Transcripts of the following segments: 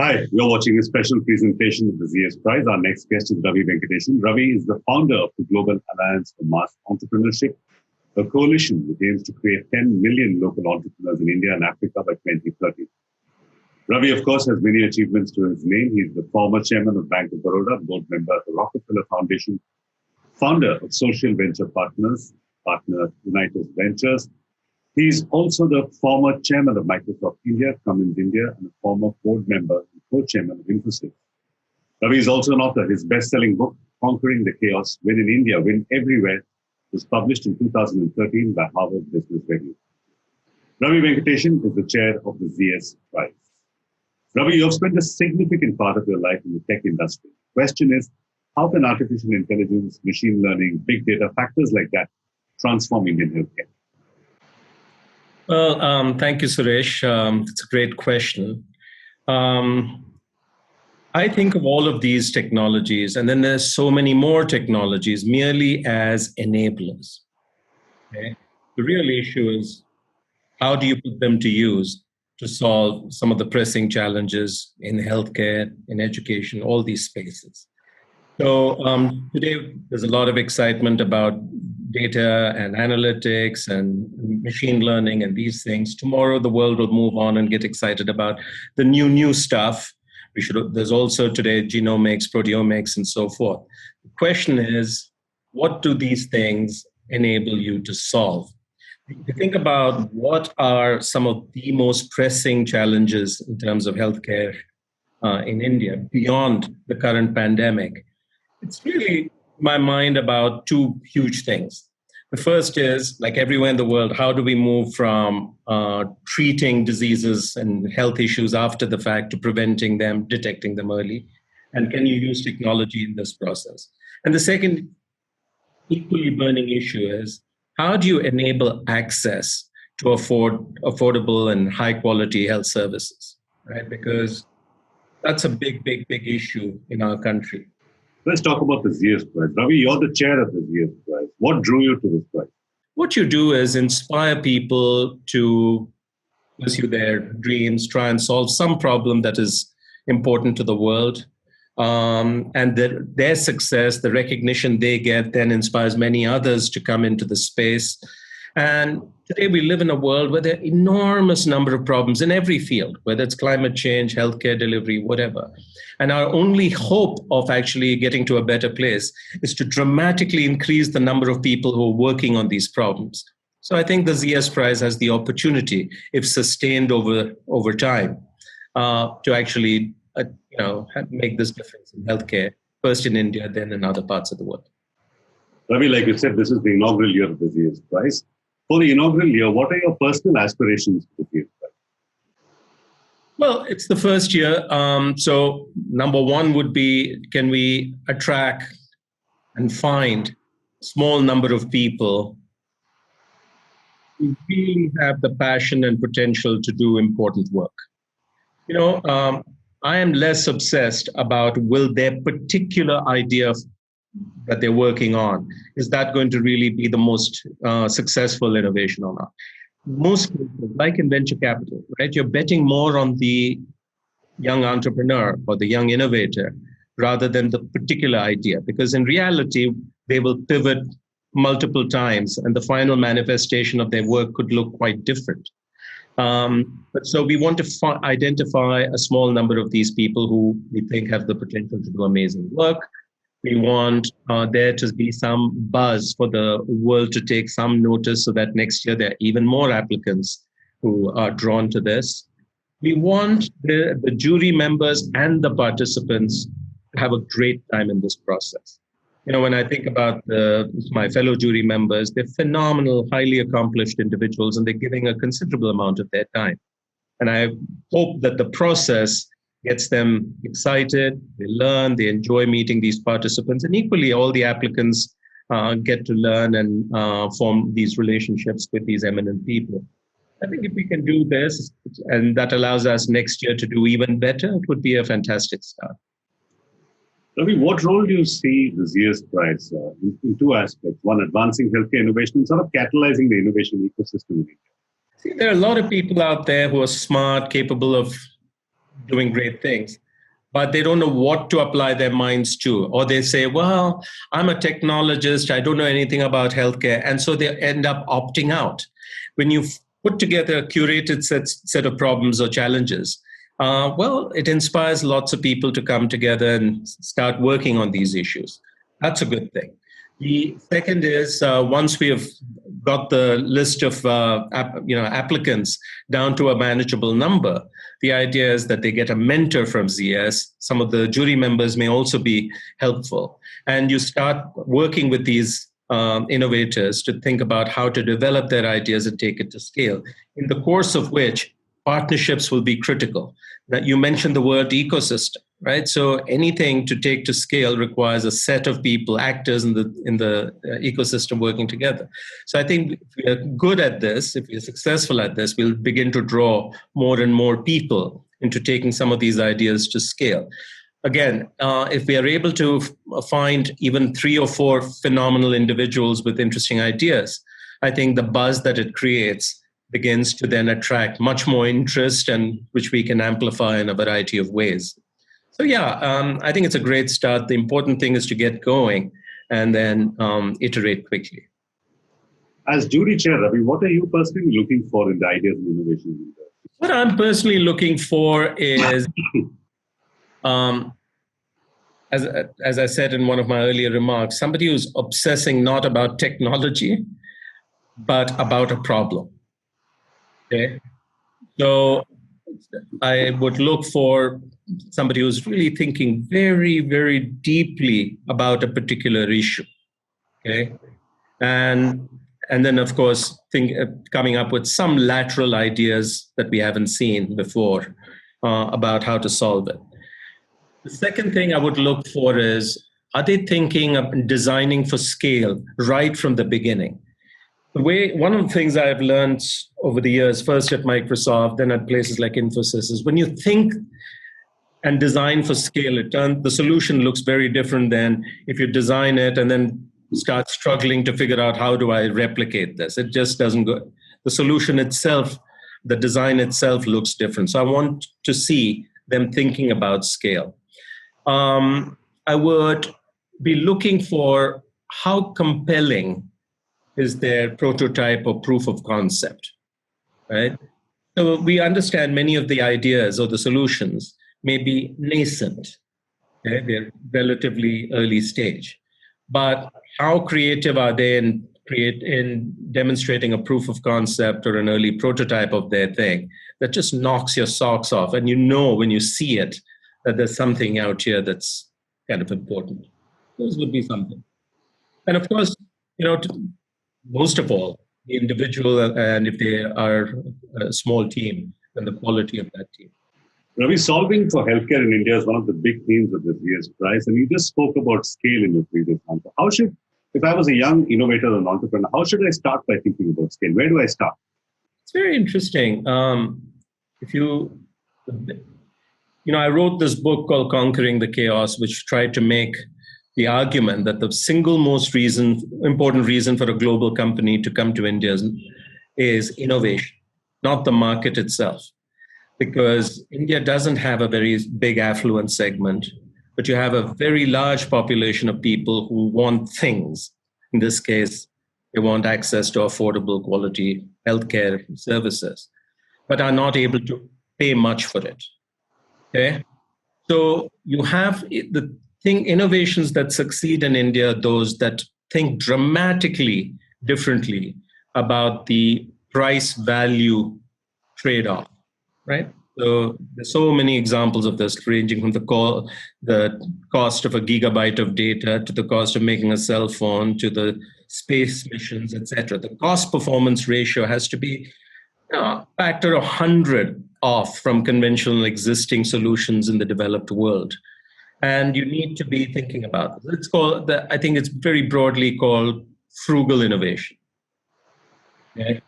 Hi, you're watching a special presentation of the ZS Prize. Our next guest is Ravi Venkatean. Ravi is the founder of the Global Alliance for Mass Entrepreneurship, a coalition that aims to create 10 million local entrepreneurs in India and Africa by 2030. Ravi, of course, has many achievements to his name. He's the former chairman of Bank of Baroda, board member of the Rockefeller Foundation, founder of Social Venture Partners, partner United Ventures. He's also the former chairman of Microsoft India, Cummins India, and a former board member and co-chairman of Infosys. Ravi is also an author. His best-selling book, Conquering the Chaos, Win in India, Win Everywhere, was published in 2013 by Harvard Business Review. Ravi Venkatean is the chair of the ZS Prize. Ravi, you have spent a significant part of your life in the tech industry. The question is, how can artificial intelligence, machine learning, big data, factors like that transform Indian healthcare? Well, thank you, Suresh. It's a great question. I think of all of these technologies, and then there's so many more technologies, merely as enablers. Okay? The real issue is, how do you put them to use to solve some of the pressing challenges in healthcare, in education, all these spaces? So today, there's a lot of excitement about data and analytics and machine learning and these things. Tomorrow, the world will move on and get excited about the new stuff. There's also today genomics, proteomics, and so forth. The question is, what do these things enable you to solve? If you think about what are some of the most pressing challenges in terms of healthcare in India beyond the current pandemic, it's really, in my mind, about two huge things. The first is, like everywhere in the world, how do we move from treating diseases and health issues after the fact to preventing them, detecting them early? And can you use technology in this process? And the second equally burning issue is, how do you enable access to affordable and high quality health services, right? Because that's a big issue in our country. Let's talk about the ZS Prize. Ravi, you're the chair of the ZS Prize. What drew you to this prize? What you do is inspire people to pursue their dreams, try and solve some problem that is important to the world. And their success, the recognition they get, then inspires many others to come into the space. And today we live in a world where there are enormous number of problems in every field, whether it's climate change, healthcare delivery, whatever. And our only hope of actually getting to a better place is to dramatically increase the number of people who are working on these problems. So I think the ZS Prize has the opportunity, if sustained over time, to actually make this difference in healthcare, first in India, then in other parts of the world. Ravi, like you said, this is the inaugural year of the ZS Prize. For the inaugural year, what are your personal aspirations for the ZS Prize? Well, it's the first year. So number one would be, can we attract and find a small number of people who really have the passion and potential to do important work? I am less obsessed about will their particular idea that they're working on, is that going to really be the most successful innovation or not? Most people, like in venture capital, right? You're betting more on the young entrepreneur or the young innovator rather than the particular idea, because in reality, they will pivot multiple times and the final manifestation of their work could look quite different. But so we want to identify a small number of these people who we think have the potential to do amazing work. We want there to be some buzz for the world to take some notice so that next year there are even more applicants who are drawn to this. We want the jury members and the participants to have a great time in this process. When I think about my fellow jury members, they're phenomenal, highly accomplished individuals, and they're giving a considerable amount of their time. And I hope that the process gets them excited, they learn, they enjoy meeting these participants, and equally all the applicants get to learn and form these relationships with these eminent people. I think if we can do this, and that allows us next year to do even better, it would be a fantastic start. Ravi, what role do you see the ZS Prize in two aspects? One, advancing healthcare innovation and sort of catalyzing the innovation ecosystem in India. See, there are a lot of people out there who are smart, capable of doing great things, but they don't know what to apply their minds to. Or they say, well, I'm a technologist, I don't know anything about healthcare. And so they end up opting out. When you put together a curated set of problems or challenges, well, it inspires lots of people to come together and start working on these issues. That's a good thing. The second is once we have got the list of applicants down to a manageable number, the idea is that they get a mentor from ZS. Some of the jury members may also be helpful. And you start working with these innovators to think about how to develop their ideas and take it to scale, in the course of which partnerships will be critical. Now, you mentioned the word ecosystem, right? So anything to take to scale requires a set of people, actors in the ecosystem working together. So I think if we are good at this, if we are successful at this, we'll begin to draw more and more people into taking some of these ideas to scale. Again, if we are able to find even 3 or 4 phenomenal individuals with interesting ideas, I think the buzz that it creates begins to then attract much more interest, and which we can amplify in a variety of ways. So yeah, I think it's a great start. The important thing is to get going and then iterate quickly. As jury chair, Ravi, what are you personally looking for in the ideas and innovations? What I'm personally looking for is, as I said in one of my earlier remarks, somebody who's obsessing not about technology, but about a problem. Okay, so I would look for somebody who's really thinking very, very deeply about a particular issue. Okay, and then of course coming up with some lateral ideas that we haven't seen before about how to solve it. The second thing I would look for is, are they thinking of designing for scale right from the beginning? One of the things I've learned over the years, first at Microsoft, then at places like Infosys, is when you think and design for scale, the solution looks very different than if you design it and then start struggling to figure out, how do I replicate this? It just doesn't go. The solution itself, the design itself looks different. So I want to see them thinking about scale. I would be looking for how compelling is their prototype or proof of concept, right? So we understand many of the ideas or the solutions may be nascent, okay? They're relatively early stage, but how creative are they in demonstrating a proof of concept or an early prototype of their thing that just knocks your socks off, and you know when you see it that there's something out here that's kind of important. Those would be something. And of course, most of all, the individual, and if they are a small team, and the quality of that team. Ravi, solving for healthcare in India is one of the big themes of this year's prize, and you just spoke about scale in your previous answer. If I was a young innovator or an entrepreneur, how should I start by thinking about scale? Where do I start? It's very interesting. I wrote this book called Conquering the Chaos, which tried to make the argument that the single most important reason for a global company to come to India is innovation, not the market itself. Because India doesn't have a very big affluent segment, but you have a very large population of people who want things. In this case, they want access to affordable quality healthcare services, but are not able to pay much for it. Okay? So you have innovations that succeed in India, those that think dramatically differently about the price value trade-off, right? So there's so many examples of this, ranging from the cost of a gigabyte of data to the cost of making a cell phone to the space missions, etc. The cost performance ratio has to be a factor 100 off from conventional existing solutions in the developed world. And you need to be thinking about this. I think it's very broadly called frugal innovation. Okay?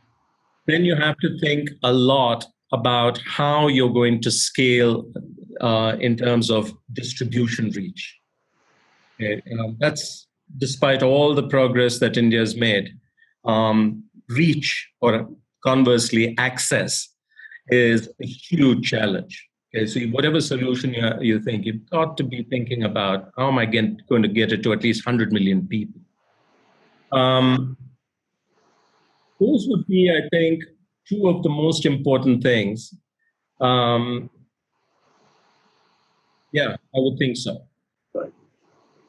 Then you have to think a lot about how you're going to scale in terms of distribution reach. Okay? That's despite all the progress that India has made. Reach, or conversely, access, is a huge challenge. Okay, so whatever solution you think, you've got to be thinking about how am I going to get it to at least 100 million people. Those would be, I think, two of the most important things. Um, yeah, I would think so. Right.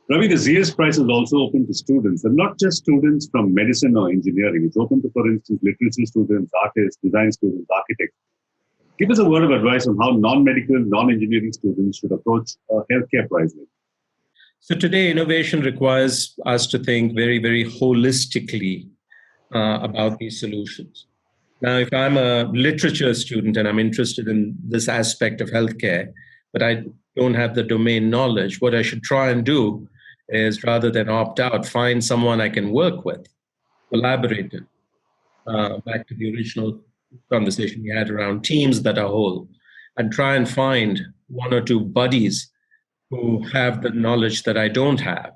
Ravi, the ZS Prize is also open to students, and not just students from medicine or engineering. It's open to, for instance, literature students, artists, design students, architects. Give us a word of advice on how non-medical, non-engineering students should approach a healthcare prize. So today, innovation requires us to think very, very holistically about these solutions. Now, if I'm a literature student and I'm interested in this aspect of healthcare, but I don't have the domain knowledge, what I should try and do is rather than opt out, find someone I can work with, collaborate with. Back to the original conversation we had around teams that are whole, and try and find one or two buddies who have the knowledge that I don't have,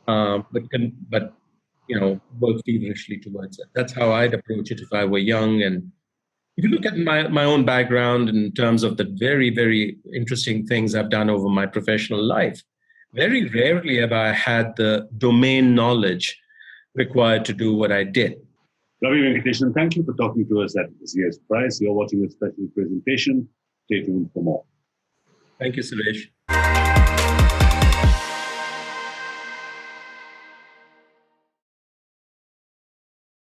but work feverishly towards it. That's how I'd approach it if I were young. And if you look at my own background in terms of the very, very interesting things I've done over my professional life, very rarely have I had the domain knowledge required to do what I did. Ravi Venkatean, thank you for talking to us at the ZS Prize. You're watching a special presentation. Stay tuned for more. Thank you, Suresh.